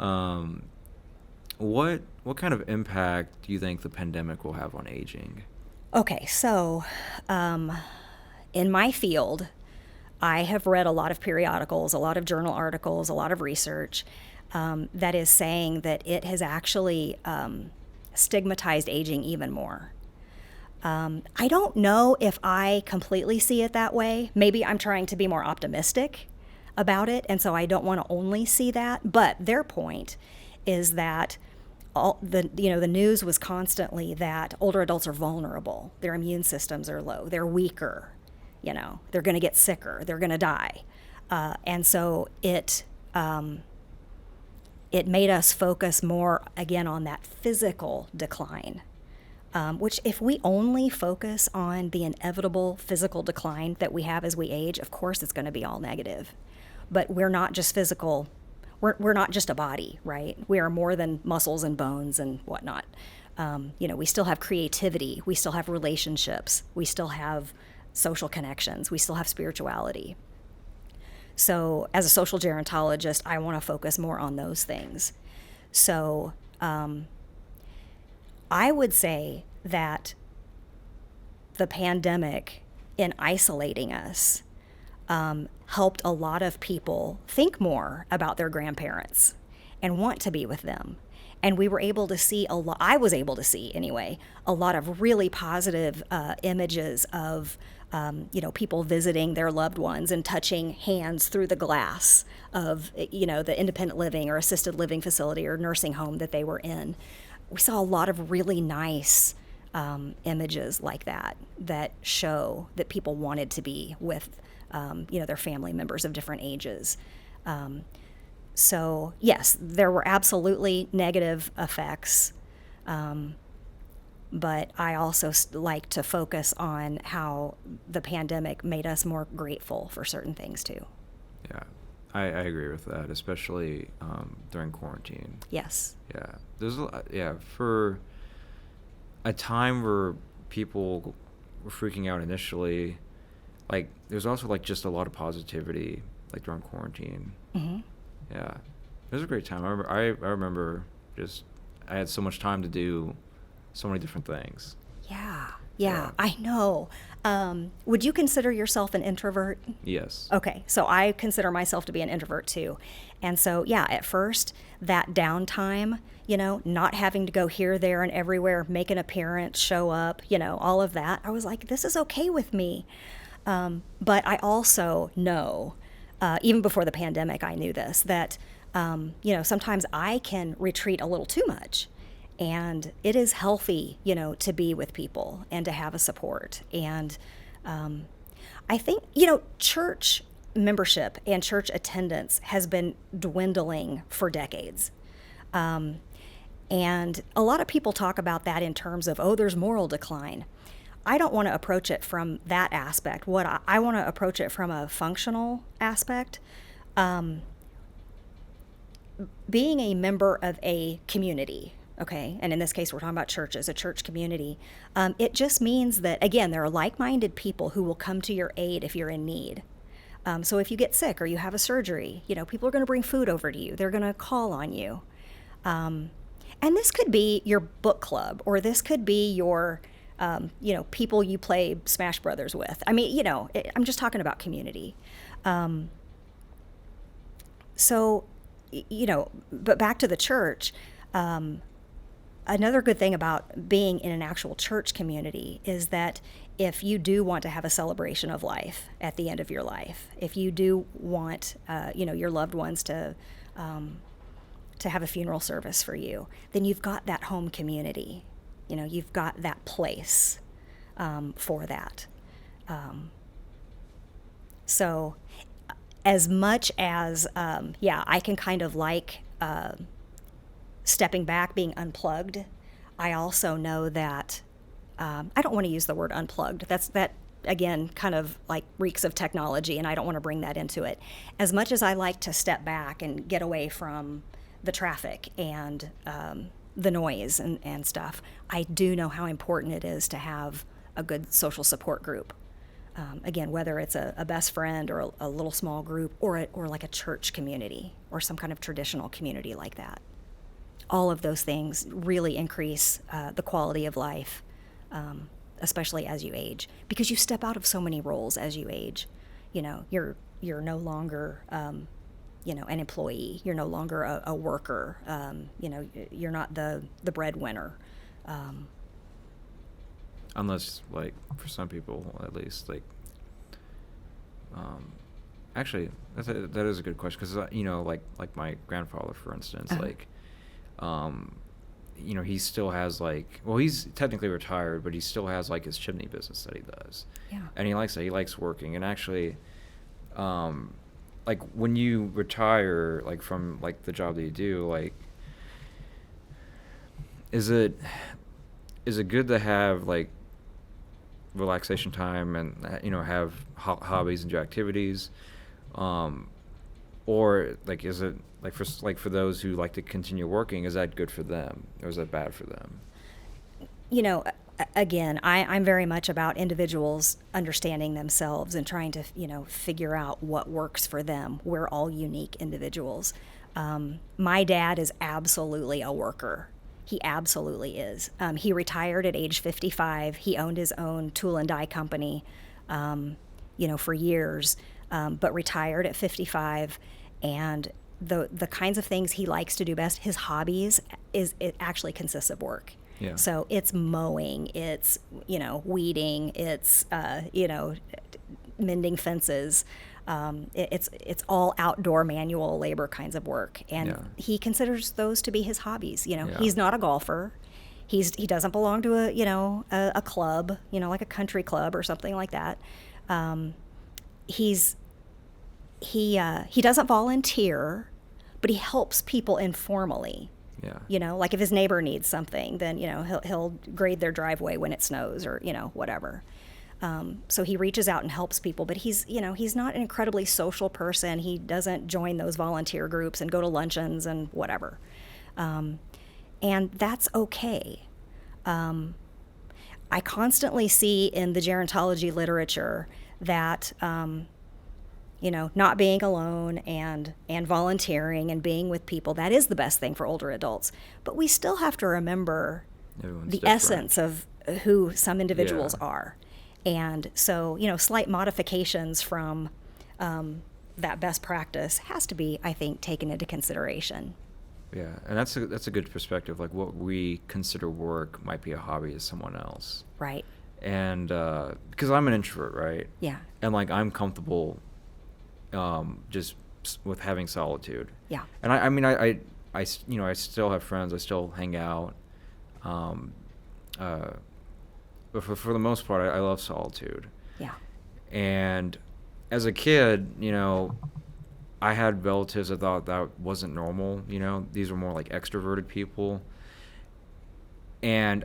Um, what kind of impact do you think the pandemic will have on aging? Okay, so in my field, I have read a lot of periodicals, a lot of journal articles, a lot of research that is saying that it has actually stigmatized aging even more. I don't know if I completely see it that way. Maybe I'm trying to be more optimistic about it, and so I don't want to only see that. But their point is that the news was constantly that older adults are vulnerable, their immune systems are low, they're weaker, they're going to get sicker, they're going to die, and so it made us focus more again on that physical decline. Which, if we only focus on the inevitable physical decline that we have as we age, of course it's going to be all negative. But we're not just physical, we're not just a body, right? We are more than muscles and bones and whatnot. We still have creativity, we still have relationships, we still have social connections, we still have spirituality. So, as a social gerontologist, I want to focus more on those things. So, I would say that the pandemic, in isolating us, helped a lot of people think more about their grandparents and want to be with them. And we were able to see I was able to see anyway, a lot of really positive images of, people visiting their loved ones and touching hands through the glass of, the independent living or assisted living facility or nursing home that they were in. We saw a lot of really nice images like that show that people wanted to be with, their family members of different ages. So yes, there were absolutely negative effects, but I also like to focus on how the pandemic made us more grateful for certain things too. Yeah, I agree with that, especially during quarantine. Yes. Yeah, for a time where people were freaking out initially, like there's also like just a lot of positivity like during quarantine. Mm-hmm. Yeah, it was a great time. I remember just I had so much time to do so many different things. Yeah, I know. Would you consider yourself an introvert? Yes. Okay, so I consider myself to be an introvert too. And so, yeah, at first, that downtime, not having to go here, there, and everywhere, make an appearance, show up, all of that, I was like, this is okay with me. But I also know, even before the pandemic, I knew this, that, sometimes I can retreat a little too much. And it is healthy, to be with people and to have a support. And I think, church membership and church attendance has been dwindling for decades. And a lot of people talk about that in terms of, oh, there's moral decline. I don't want to approach it from that aspect. What I want to approach it from a functional aspect. Being a member of a community, okay, and in this case we're talking about churches, a church community, it just means that, again, there are like-minded people who will come to your aid if you're in need. So if you get sick or you have a surgery, people are going to bring food over to you. They're going to call on you. And this could be your book club, or this could be your, people you play Smash Brothers with. I mean, I'm just talking about community. So, but back to the church, another good thing about being in an actual church community is that if you do want to have a celebration of life at the end of your life, if you do want, your loved ones to have a funeral service for you, then you've got that home community. You've got that place for that. So as much as, I can kind of like stepping back, being unplugged, I also know that I don't want to use the word unplugged. That again kind of like reeks of technology, and I don't want to bring that into it. As much as I like to step back and get away from the traffic and the noise and stuff, I do know how important it is to have a good social support group Again, whether it's a best friend or a little small group or like a church community or some kind of traditional community like that. All of those things really increase the quality of life, especially as you age, because you step out of so many roles as you age. You're no longer an employee. You're no longer a worker. You're not the breadwinner. Unless, like, for some people at least, like, actually, that is a good question, because like my grandfather, for instance, like, he still has, like, well, he's technically retired, but he still has, like, his chimney business that he does. Yeah. And he likes it. He likes working. And actually, like, when you retire, like, from, like, the job that you do, like, is it good to have, like, relaxation time and have hobbies and do activities, or, like, is it for those who like to continue working, is that good for them or is that bad for them? Again, I'm very much about individuals understanding themselves and trying to figure out what works for them. We're all unique individuals. My dad is absolutely a worker. He absolutely is. He retired at age 55. He owned his own tool and die company, for years, but retired at 55. And the kinds of things he likes to do best, his hobbies, it actually consists of work. Yeah. So it's mowing, it's weeding, it's mending fences. It's all outdoor manual labor kinds of work, and he considers those to be his hobbies. He's not a golfer. He doesn't belong to a club, like a country club or something like that. He doesn't volunteer, but he helps people informally. Yeah. Like if his neighbor needs something, then he'll grade their driveway when it snows or whatever. So he reaches out and helps people, but he's not an incredibly social person. He doesn't join those volunteer groups and go to luncheons and whatever. And that's okay. I constantly see in the gerontology literature that, not being alone and volunteering and being with people, that is the best thing for older adults. But we still have to remember the essence of who some individuals are. And so, slight modifications from that best practice has to be, I think, taken into consideration. Yeah, and that's a good perspective. Like, what we consider work might be a hobby to someone else. Right. And because I'm an introvert, right? Yeah. And, like, I'm comfortable just with having solitude. Yeah. And I still have friends. I still hang out. But for the most part, I love solitude. Yeah. And as a kid, I had relatives that thought that wasn't normal. These were more like extroverted people. And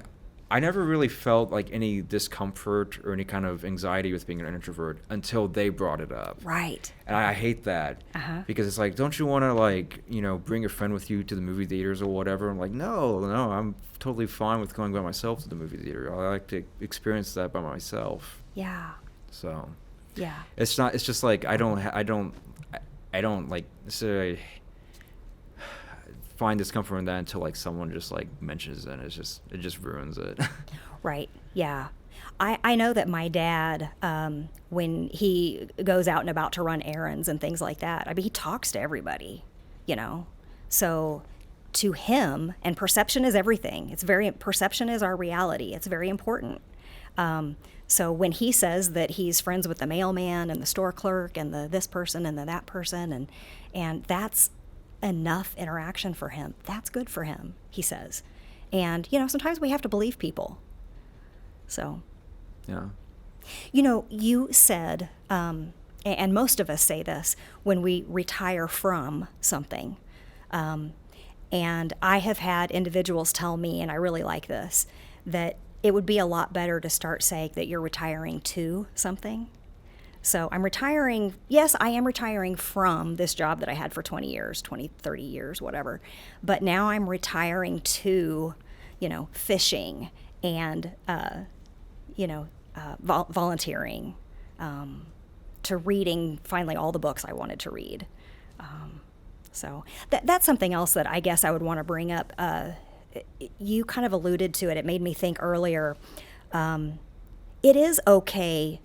I never really felt like any discomfort or any kind of anxiety with being an introvert until they brought it up. Right. And I hate that. Because it's like, don't you want to, like, bring a friend with you to the movie theaters or whatever? I'm like, no, I'm totally fine with going by myself to the movie theater. I like to experience that by myself. Yeah. So. Yeah. It's just like I don't like necessarily find discomfort in that until, like, someone just, like, mentions it, and it just ruins it. Right. Yeah. I know that my dad, when he goes out and about to run errands and things like that, he talks to everybody, So to him, and perception is everything. Perception is our reality. It's very important. So when he says that he's friends with the mailman and the store clerk and the this person and the that person, and that's enough interaction for him, that's good for him, he says. And, sometimes we have to believe people. So. Yeah. You said, and most of us say this, when we retire from something. And I have had individuals tell me, and I really like this, that it would be a lot better to start saying that you're retiring to something. So I'm retiring, yes, I am retiring from this job that I had for 20 years, 20, 30 years, whatever. But now I'm retiring to, fishing and, volunteering, to reading finally all the books I wanted to read. So that's something else that I guess I would want to bring up. You kind of alluded to it. It made me think earlier. It is okay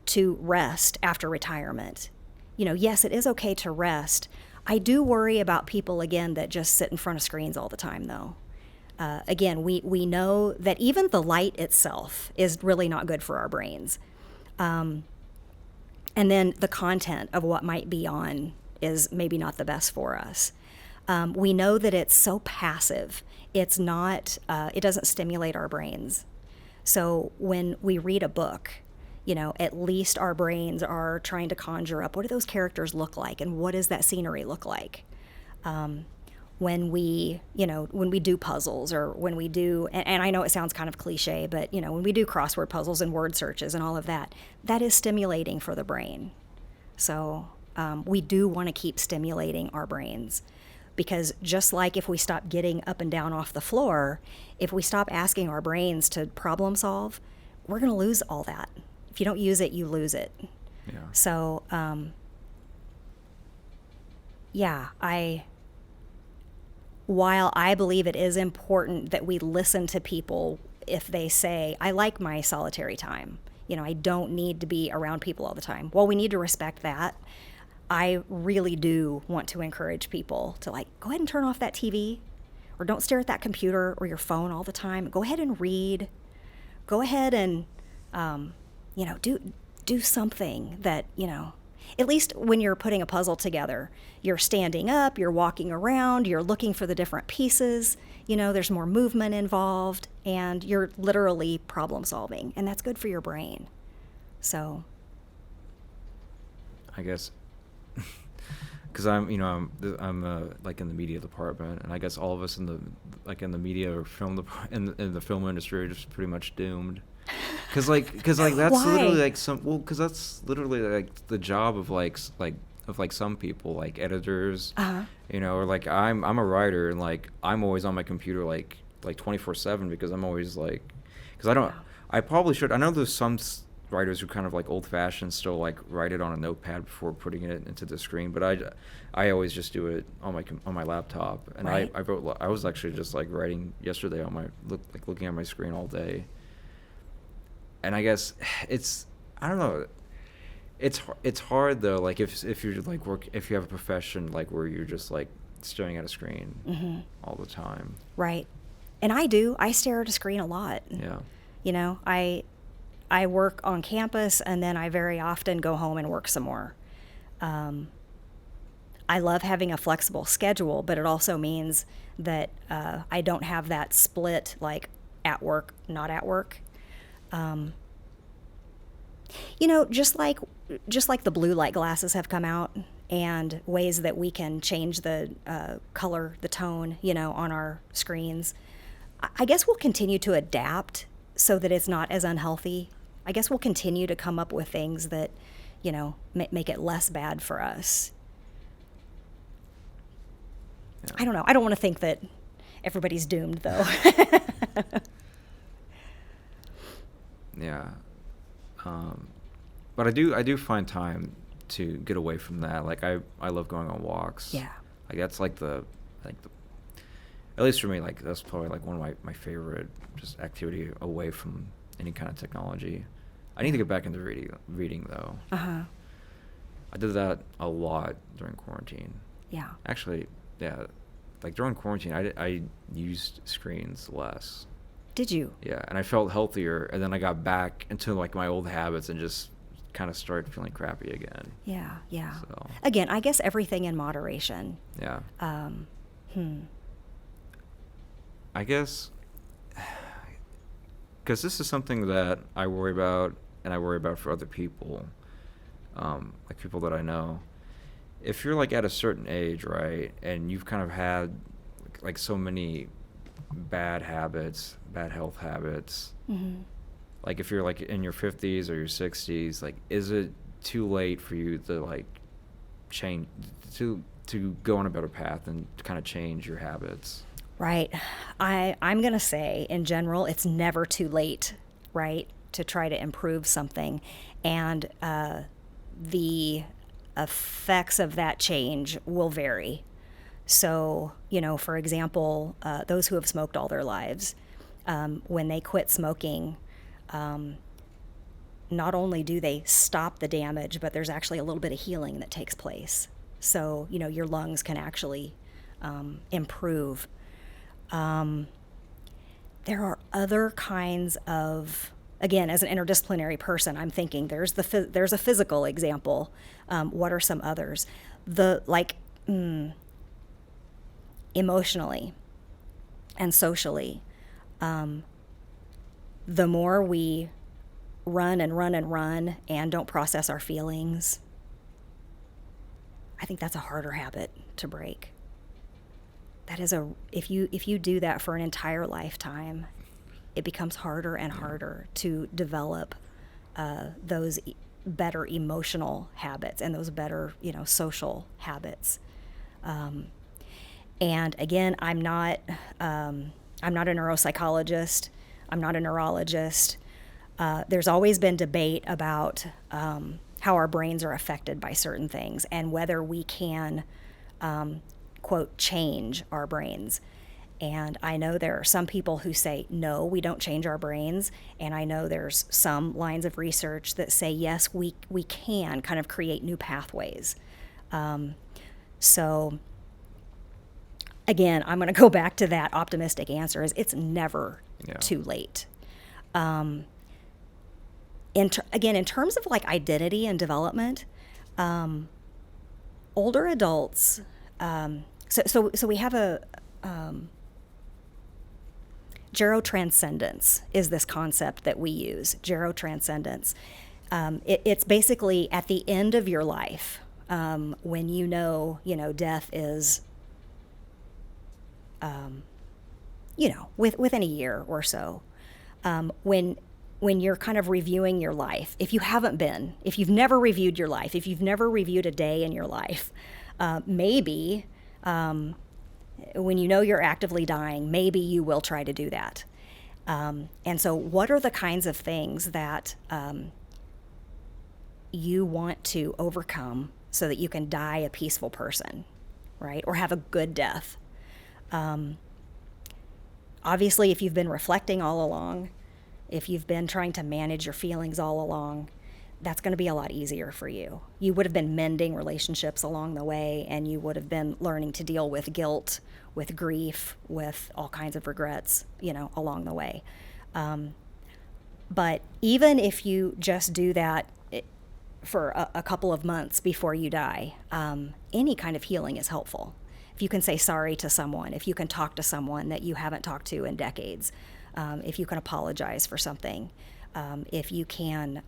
to rest after retirement. Yes, it is okay to rest. I do worry about people, again, that just sit in front of screens all the time, though. Again, we know that even the light itself is really not good for our brains. And then the content of what might be on is maybe not the best for us. We know that it's so passive. It's not, it doesn't stimulate our brains. So when we read a book, at least our brains are trying to conjure up, what do those characters look like, and what does that scenery look like? When we do puzzles, or when we do, and I know it sounds kind of cliche, but, when we do crossword puzzles and word searches and all of that, that is stimulating for the brain. So we do want to keep stimulating our brains, because just like if we stop getting up and down off the floor, if we stop asking our brains to problem solve, we're going to lose all that. If you don't use it, you lose it. Yeah. So, while I believe it is important that we listen to people if they say, I like my solitary time, I don't need to be around people all the time. Well, we need to respect that. I really do want to encourage people to go ahead and turn off that TV, or don't stare at that computer or your phone all the time. Go ahead and read. Go ahead and, do something that, at least when you're putting a puzzle together, you're standing up, you're walking around, you're looking for the different pieces, there's more movement involved, and you're literally problem solving, and that's good for your brain. So I guess, because I'm in the media department, and I guess all of us in the media or film in the film industry are just pretty much doomed. Because that's Why? literally because that's literally the job of some people, like editors, or I'm a writer, and I'm always on my computer 24/7, because I'm always because I probably should. I know there's some writers who kind of old fashioned still write it on a notepad before putting it into the screen, but I always just do it on my laptop, and Right. I was actually just writing yesterday on my looking at my screen all day. And I guess I don't know. It's hard though. If you're if you have a profession where you're just staring at a screen Mm-hmm. all the time. Right. And I stare at a screen a lot. Yeah. I work on campus, and then I very often go home and work some more. I love having a flexible schedule, but it also means that I don't have that split at work, not at work. Just like the blue light glasses have come out, and ways that we can change the color, the tone, on our screens. I guess we'll continue to adapt so that it's not as unhealthy. I guess we'll continue to come up with things that, make it less bad for us. Yeah. I don't know. I don't want to think that everybody's doomed, though. Yeah. But I do find time to get away from that. I love going on walks. Yeah. That's at least for me, that's probably one of my favorite just activity away from any kind of technology. I need to get back into reading though. Uh-huh. I did that a lot during quarantine. Yeah. Actually, yeah, during quarantine, I used screens less. Did you? Yeah, and I felt healthier, and then I got back into my old habits and just kind of started feeling crappy again. Yeah, yeah. So. Again, I guess everything in moderation. Yeah. I guess, because this is something that I worry about, and I worry about for other people, people that I know. If you're at a certain age, right, and you've kind of had so many bad habits, bad health habits, Mm-hmm. if you're in your 50s or your 60s, is it too late for you to change, to go on a better path and to kind of change your habits? Right. I'm going to say, in general, it's never too late, right, to try to improve something, and the effects of that change will vary. So, for example, those who have smoked all their lives, when they quit smoking, not only do they stop the damage, but there's actually a little bit of healing that takes place. So, your lungs can actually improve. There are other kinds of, again, as an interdisciplinary person, I'm thinking there's a physical example. What are some others? Emotionally and socially, the more we run and don't process our feelings, I think that's a harder habit to break. That is if you do that for an entire lifetime, it becomes harder and harder to develop those better emotional habits and those better, social habits. And again, I'm not a neuropsychologist. I'm not a neurologist. There's always been debate about how our brains are affected by certain things and whether we can, quote, change our brains. And I know there are some people who say, no, we don't change our brains. And I know there's some lines of research that say, yes, we can kind of create new pathways. So again, I'm going to go back to that optimistic answer is it's never too late. In terms of like identity and development, older adults, so we have a gerotranscendence is this concept that we use, gerotranscendence. It's basically at the end of your life, when death is, within a year or so, when you're kind of reviewing your life, if you've never reviewed your life, if you've never reviewed a day in your life, maybe when you're actively dying, maybe you will try to do that. And so what are the kinds of things that you want to overcome so that you can die a peaceful person, right? Or have a good death? Obviously, if you've been reflecting all along, if you've been trying to manage your feelings all along, that's going to be a lot easier for you. You would have been mending relationships along the way, and you would have been learning to deal with guilt, with grief, with all kinds of regrets, along the way. But even if you just do that for a couple of months before you die, any kind of healing is helpful. If you can say sorry to someone, if you can talk to someone that you haven't talked to in decades, if you can apologize for something, if you can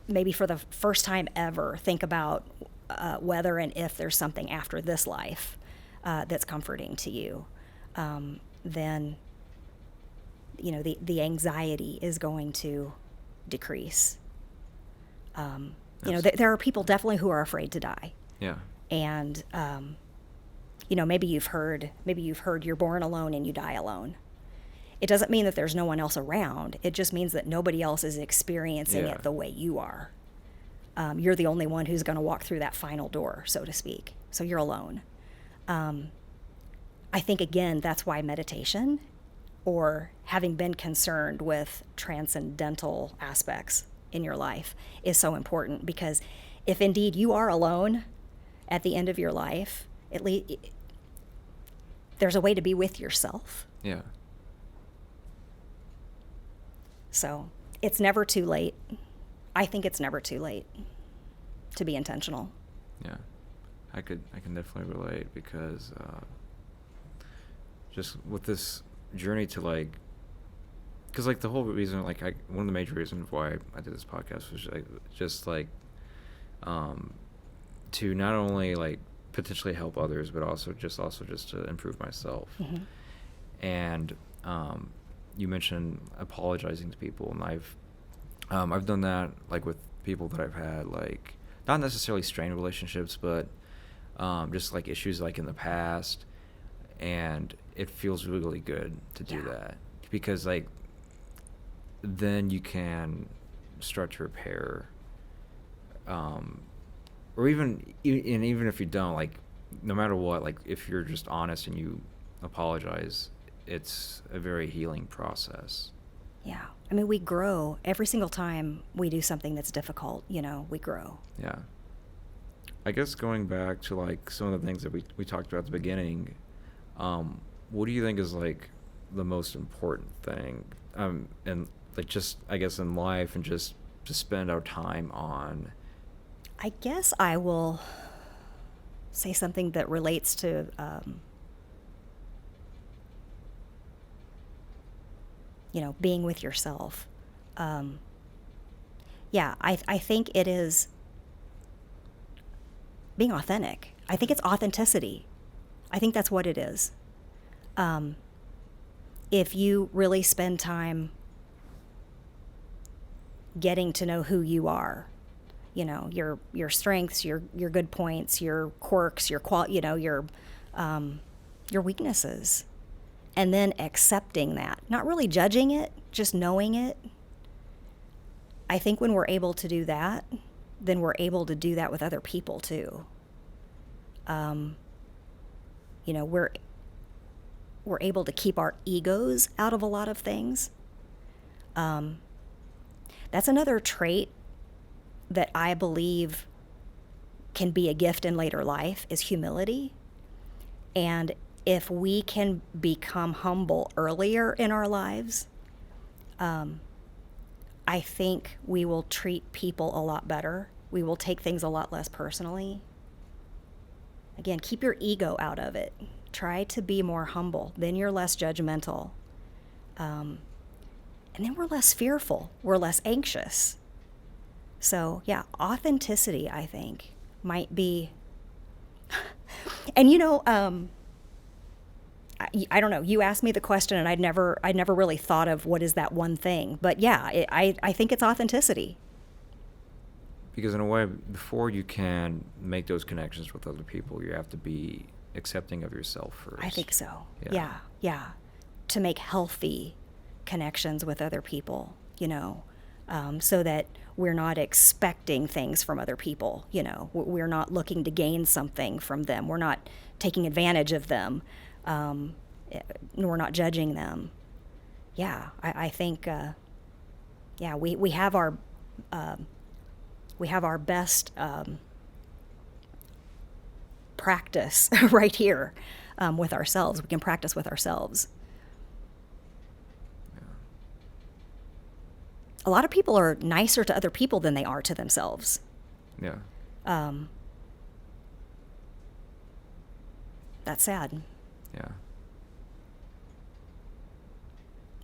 maybe for the first time ever think about whether and if there's something after this life that's comforting to you, then the anxiety is going to decrease. There are people definitely who are afraid to die. Yeah. And maybe you've heard you're born alone and you die alone. It doesn't mean that there's no one else around. It just means that nobody else is experiencing it the way you are. You're the only one who's going to walk through that final door, so to speak. So you're alone. I think, again, that's why meditation or having been concerned with transcendental aspects in your life is so important, because if indeed you are alone at the end of your life, at least there's a way to be with yourself. Yeah. So it's never too late. I think it's never too late to be intentional. Yeah. I can definitely relate, because just with this journey to because the whole reason, one of the major reasons why I did this podcast was to not only potentially help others, but also just to improve myself. Mm-hmm. And you mentioned apologizing to people, and I've done that with people that I've had not necessarily strained relationships, but just issues in the past, and it feels really good to do Yeah. that, because like then you can start to repair, or even if you don't, like, no matter what, like if you're just honest and you apologize, it's a very healing process. Yeah. I mean, we grow every single time we do something that's difficult, we grow. Yeah. I guess going back to like some of the things that we talked about at the beginning, what do you think is like the most important thing, and like just I guess in life, and just to spend our time on? I guess I will say something that relates to being with yourself. Yeah, I think it is being authentic. I think it's authenticity. I think that's what it is. If you really spend time getting to know who you are, your strengths, your good points, your quirks, your weaknesses, and then accepting that, not really judging it, just knowing it. I think when we're able to do that, then we're able to do that with other people too. We're able to keep our egos out of a lot of things. That's another trait that I believe can be a gift in later life, is humility. And if we can become humble earlier in our lives, I think we will treat people a lot better. We will take things a lot less personally. Again, keep your ego out of it. Try to be more humble. Then you're less judgmental. And then we're less fearful. We're less anxious. So, yeah, authenticity, I think, might be... And, I don't know. You asked me the question, and I'd never really thought of what is that one thing. But yeah, I think it's authenticity. Because in a way, before you can make those connections with other people, you have to be accepting of yourself first. I think so. Yeah. Yeah. To make healthy connections with other people, so that we're not expecting things from other people. We're not looking to gain something from them. We're not taking advantage of them. We're not judging them. Yeah, I think, we have our best practice right here with ourselves. We can practice with ourselves. Yeah. A lot of people are nicer to other people than they are to themselves. Yeah. That's sad. Yeah.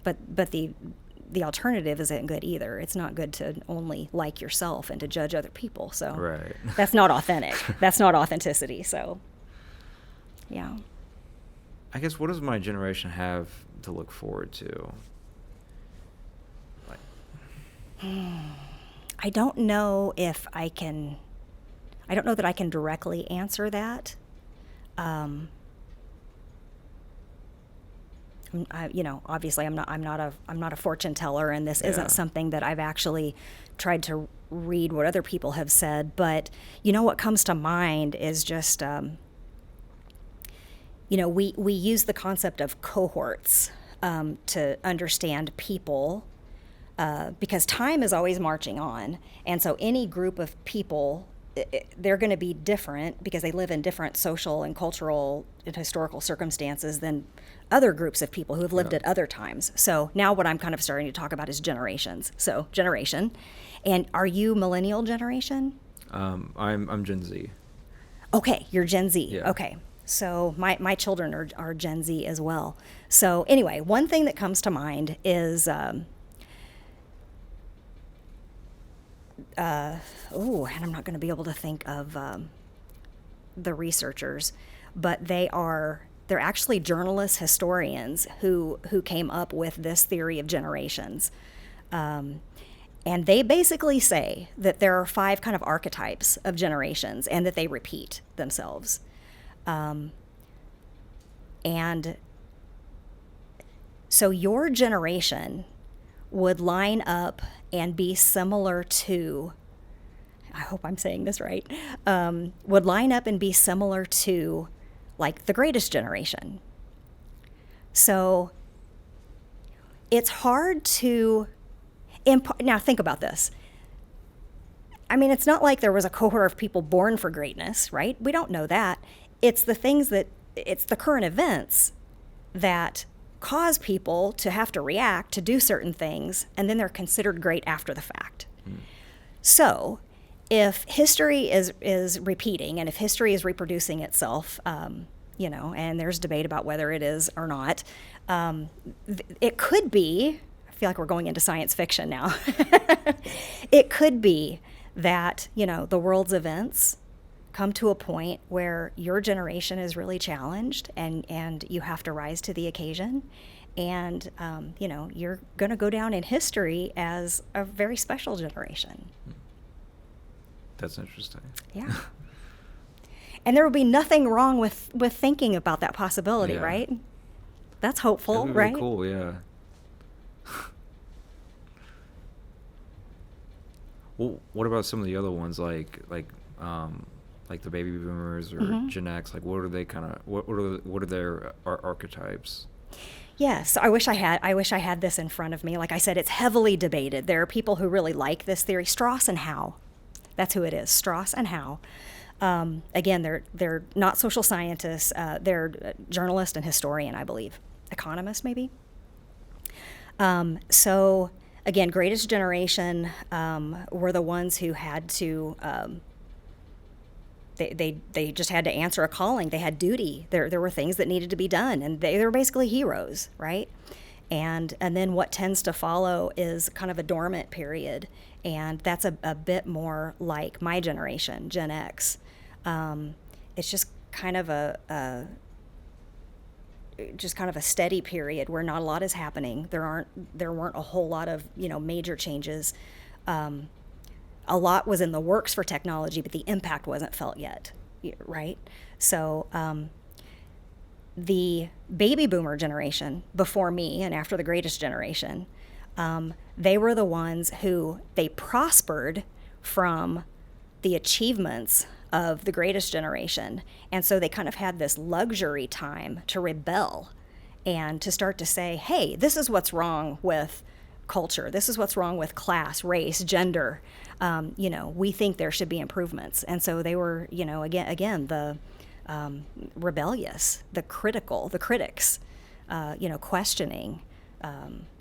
But the alternative isn't good either. It's not good to only like yourself and to judge other people. So Right. That's not authentic. That's not authenticity. So, yeah. I guess, what does my generation have to look forward to? Like, I don't know if I don't know that I can directly answer that. Obviously I'm not a fortune teller, and this Yeah. isn't something that I've actually tried to read what other people have said. But what comes to mind is just we use the concept of cohorts to understand people, because time is always marching on, and so any group of people, they're going to be different because they live in different social and cultural and historical circumstances than other groups of people who have lived Yeah. at other times. So now what I'm kind of starting to talk about is generations. So generation. And are you millennial generation? I'm Gen Z. Okay, you're Gen Z. Yeah. Okay. So my children are Gen Z as well. So anyway, one thing that comes to mind is and I'm not going to be able to think of the researchers, but they're actually journalists, historians who came up with this theory of generations. And they basically say that there are 5 kind of archetypes of generations, and that they repeat themselves. And So your generation would line up and be similar to, I hope I'm saying this right, would line up and be similar to like the greatest generation. So it's hard to, now think about this. I mean, it's not like there was a cohort of people born for greatness, right? We don't know that. It's the current events that cause people to have to react, to do certain things, and then they're considered great after the fact. So if history is repeating, and if history is reproducing itself, and there's debate about whether it is or not, it could be, I feel like we're going into science fiction now, it could be that, the world's events come to a point where your generation is really challenged and you have to rise to the occasion. And, you're going to go down in history as a very special generation. That's interesting. Yeah. And there would be nothing wrong with thinking about that possibility, right? That's hopeful, That'd be right? really cool, yeah. Well, what about some of the other ones, like the baby boomers or Gen X? Like, what are they kind of? What are their archetypes? Yes, I wish I had this in front of me. Like I said, it's heavily debated. There are people who really like this theory. Strauss and Howe, that's who it is. Strauss and Howe. Again, they're not social scientists. They're journalist and historian, I believe, economist maybe. So again, greatest generation were the ones who had to. They just had to answer a calling. They had duty. There were things that needed to be done, and they were basically heroes, right? And then what tends to follow is kind of a dormant period, and that's a bit more like my generation, Gen X. It's just kind of a steady period where not a lot is happening. There weren't a whole lot of major changes. A lot was in the works for technology, but the impact wasn't felt yet, right? So the baby boomer generation before me and after the greatest generation, they were the ones who they prospered from the achievements of the greatest generation. And so they kind of had this luxury time to rebel and to start to say, hey, this is what's wrong with culture. This is what's wrong with class, race, gender. We think there should be improvements. And so they were, again, the rebellious, the critics, questioning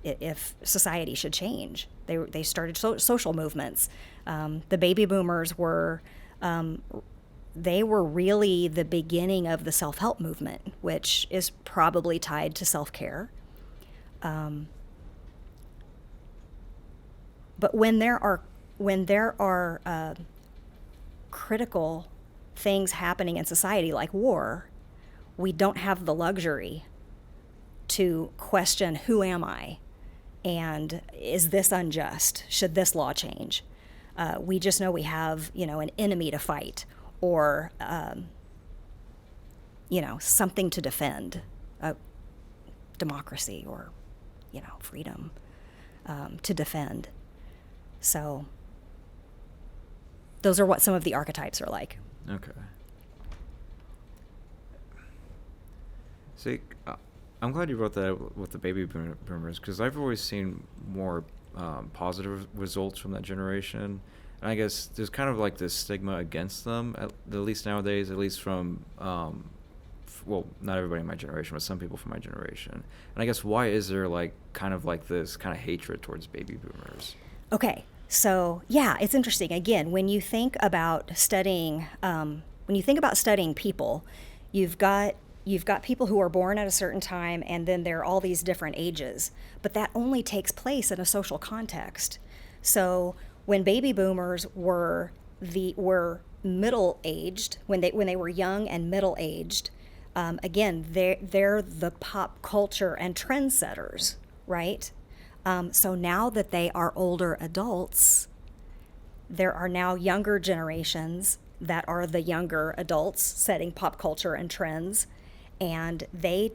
if society should change. They started social movements. The baby boomers were, they were really the beginning of the self-help movement, which is probably tied to self-care. But when there are critical things happening in society like war, we don't have the luxury to question, who am I? And is this unjust? Should this law change? We just know we have, an enemy to fight or, something to defend, democracy or, freedom to defend. So those are what some of the archetypes are like. Okay. See, I'm glad you brought that up with the baby boomers, because I've always seen more positive results from that generation. And I guess there's kind of like this stigma against them, at least nowadays, at least from, not everybody in my generation, but some people from my generation. And I guess why is there kind of this kind of hatred towards baby boomers? Okay, so yeah, it's interesting. Again, when you think about studying people, you've got people who are born at a certain time, and then there are all these different ages. But that only takes place in a social context. So when baby boomers were middle-aged, when they were young and middle-aged, again, they're the pop culture and trendsetters, right? So now that they are older adults, there are now younger generations that are the younger adults setting pop culture and trends, and they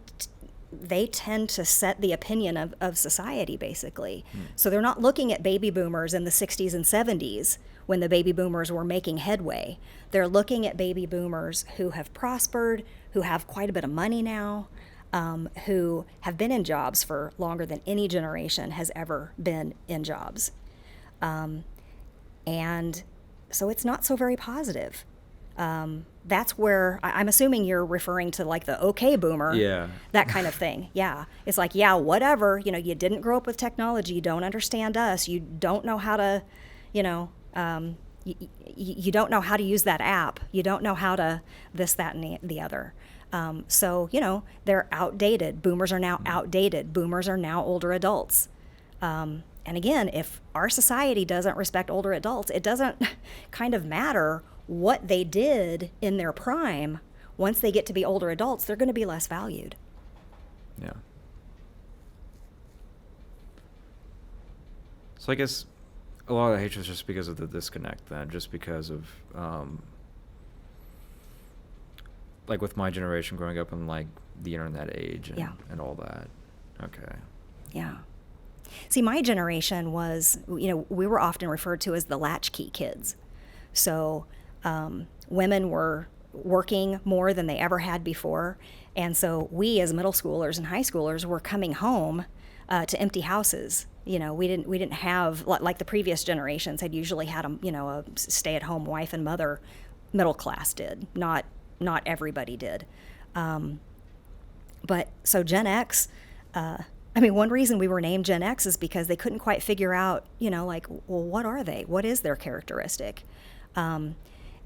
they tend to set the opinion of society, basically. So they're not looking at baby boomers in the 60s and 70s when the baby boomers were making headway. They're looking at baby boomers who have prospered, who have quite a bit of money now, who have been in jobs for longer than any generation has ever been in jobs. And so it's not so very positive. That's where I'm assuming you're referring to like the okay boomer, Yeah. that kind of thing. Yeah. It's like, yeah, whatever, you know, you didn't grow up with technology. You don't understand us. You don't know how to, you know, you don't know how to use that app. You don't know how to this, that, and the other. So, you know, they're outdated. Boomers are now outdated. Boomers are now older adults. And again, if our society doesn't respect older adults, it doesn't kind of matter what they did in their prime. Once they get to be older adults, they're going to be less valued. Yeah. So I guess a lot of the hatred is just because of the disconnect then, just because of, like with my generation growing up in like the internet age and, Yeah. and all that. Okay. Yeah. See, my generation was, you know, we were often referred to as the latchkey kids. So women were working more than they ever had before. And so we as middle schoolers and high schoolers were coming home to empty houses. You know, we didn't have, like the previous generations had usually had a stay-at-home wife and mother. Middle class did, not everybody did. But so Gen X, I mean, one reason we were named Gen X is because they couldn't quite figure out, you know, like, well, what are they? What is their characteristic?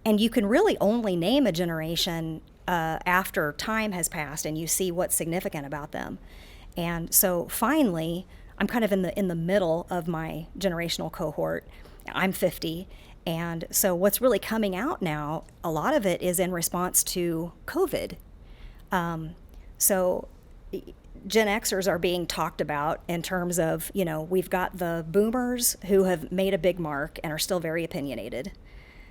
And you can really only name a generation after time has passed and you see what's significant about them. And so finally, I'm kind of in the middle of my generational cohort. I'm 50. And so what's really coming out now, a lot of it is in response to COVID. So Gen Xers are being talked about in terms of, you know, we've got the boomers who have made a big mark and are still very opinionated,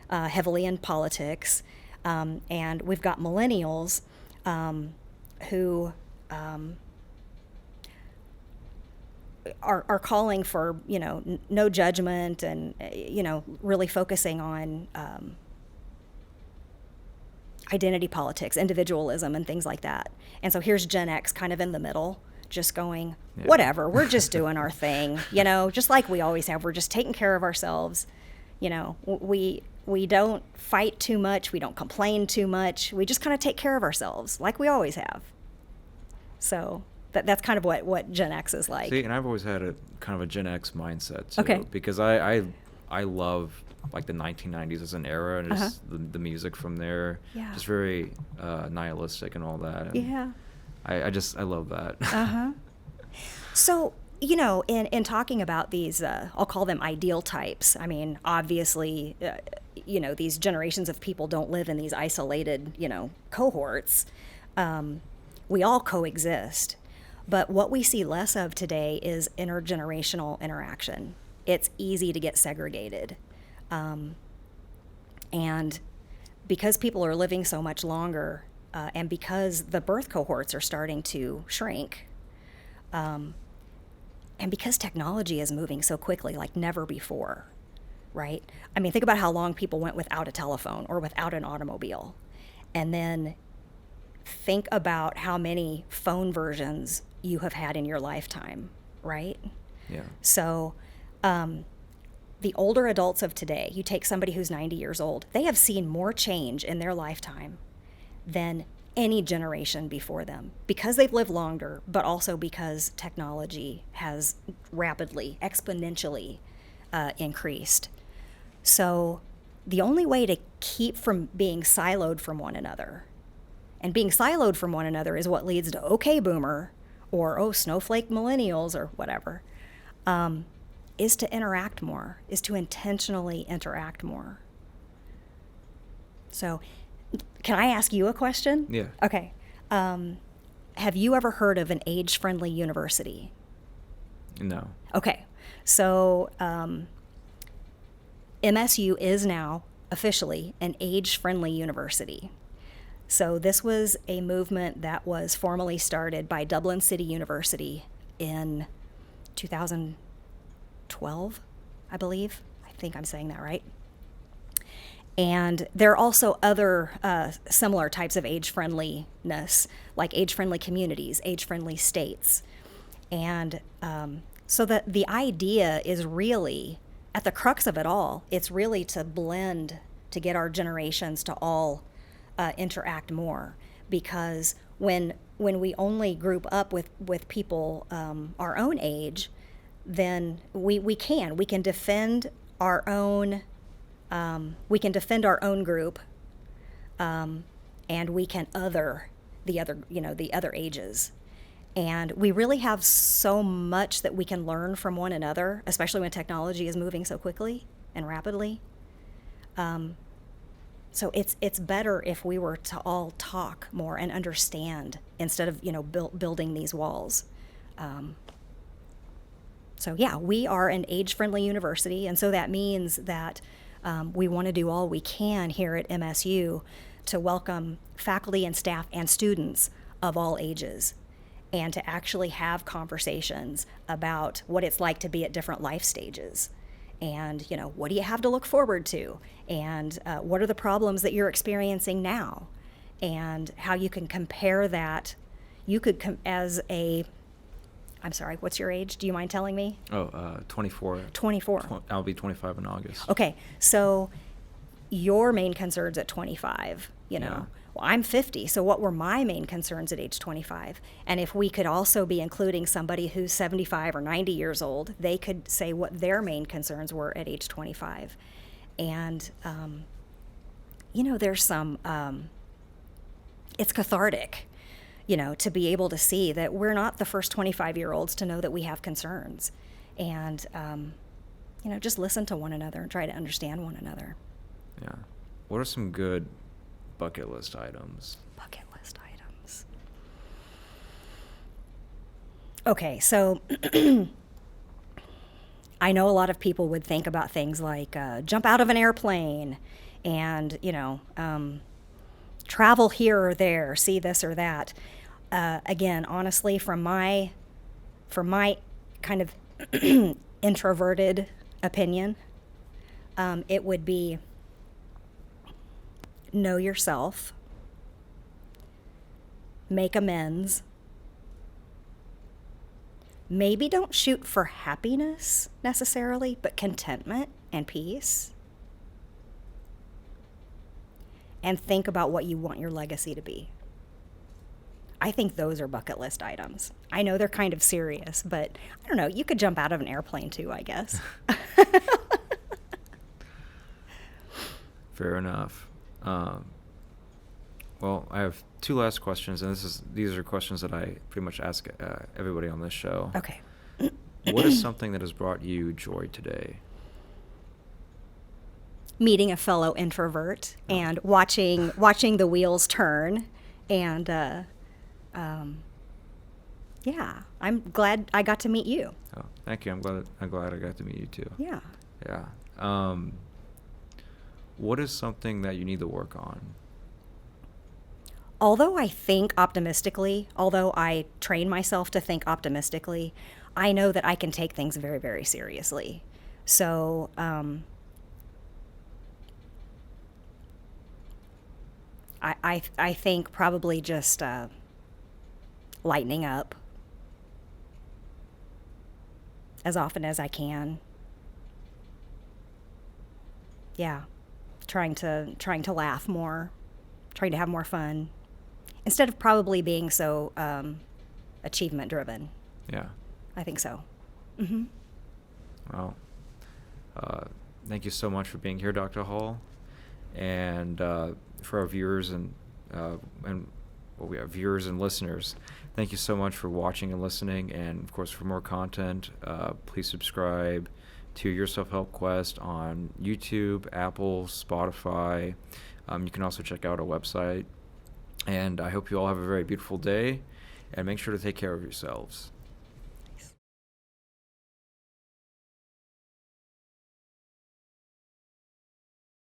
heavily in politics. And we've got millennials who are calling for, you know, no judgment and, you know, really focusing on identity politics, individualism, and things like that. And so here's Gen X kind of in the middle, just going, whatever, we're just doing our thing, you know, just like we always have. We're just taking care of ourselves. You know, we don't fight too much. We don't complain too much. We just kind of take care of ourselves like we always have. So that's kind of what Gen X is like. See, and I've always had a kind of a Gen X mindset too, Okay. because I love like the 1990s as an era and just the music from there. Yeah. Just very nihilistic and all that. And Yeah. I love that. So, you know, in talking about these, I'll call them ideal types. I mean, obviously, you know, these generations of people don't live in these isolated, you know, cohorts. We all coexist. But what we see less of today is intergenerational interaction. It's easy to get segregated. And because people are living so much longer, and because the birth cohorts are starting to shrink, and because technology is moving so quickly like never before, right? I mean, think about how long people went without a telephone or without an automobile. And then think about how many phone versions you have had in your lifetime, right? Yeah. So the older adults of today, you take somebody who's 90 years old, they have seen more change in their lifetime than any generation before them because they've lived longer, but also because technology has rapidly, exponentially increased. So the only way to keep from being siloed from one another, and being siloed from one another is what leads to okay boomer or snowflake millennials or whatever, is to interact more, is to intentionally interact more. So can I ask you a question? Yeah. Okay. Have you ever heard of an age-friendly university? No. Okay. So MSU is now officially an age-friendly university. So this was a movement that was formally started by Dublin City University in 2012, I believe. I think I'm saying that right. And there are also other similar types of age-friendliness, like age-friendly communities, age-friendly states. And so the idea is really, at the crux of it all, it's really to blend, to get our generations to all interact more. Because when we only group up with people our own age, then we can defend our own group, and we can other the other ages. And we really have so much that we can learn from one another, especially when technology is moving so quickly and rapidly. So it's better if we were to all talk more and understand instead of building these walls. So yeah, we are an age-friendly university, and so that means that we want to do all we can here at MSU to welcome faculty and staff and students of all ages, and to actually have conversations about what it's like to be at different life stages. And, what do you have to look forward to? And what are the problems that you're experiencing now? And how you can compare that. You could, I'm sorry, what's your age? Do you mind telling me? 24. 24. I'll be 25 in August. Okay, so your main concerns at 25, Yeah. Well, I'm 50, so what were my main concerns at age 25? And if we could also be including somebody who's 75 or 90 years old, they could say what their main concerns were at age 25. And, there's some, it's cathartic, to be able to see that we're not the first 25-year-olds to know that we have concerns. And, just listen to one another and try to understand one another. Yeah. What are some good bucket list items? Bucket list items. Okay, so I know a lot of people would think about things like jump out of an airplane and, travel here or there, see this or that. Again, honestly, from my kind of introverted opinion, it would be know yourself, make amends. Maybe don't shoot for happiness necessarily, but contentment and peace. And think about what you want your legacy to be. I think those are bucket list items. I know they're kind of serious, but I don't know, you could jump out of an airplane too, I guess. Fair enough. Well, I have two last questions, and these are questions that I pretty much ask everybody on this show. Okay. What is something that has brought you joy today? Meeting a fellow introvert and watching the wheels turn, and yeah, I'm glad I got to meet you. Oh, thank you. I'm glad I got to meet you too. Yeah. Yeah. What is something that you need to work on? Although I think optimistically, although I train myself to think optimistically, I know that I can take things very, very seriously. So, I think probably just lightening up as often as I can. Yeah, trying to laugh more, trying to have more fun, instead of probably being so achievement driven. Yeah. I think so. Mm-hmm. Well, thank you so much for being here, Dr. Hall, and for our viewers and we have viewers and listeners. Thank you so much for watching and listening, and of course, for more content, please subscribe to Your Self-Help Quest on YouTube, Apple, Spotify. You can also check out our website, and I hope you all have a very beautiful day, and make sure to take care of yourselves.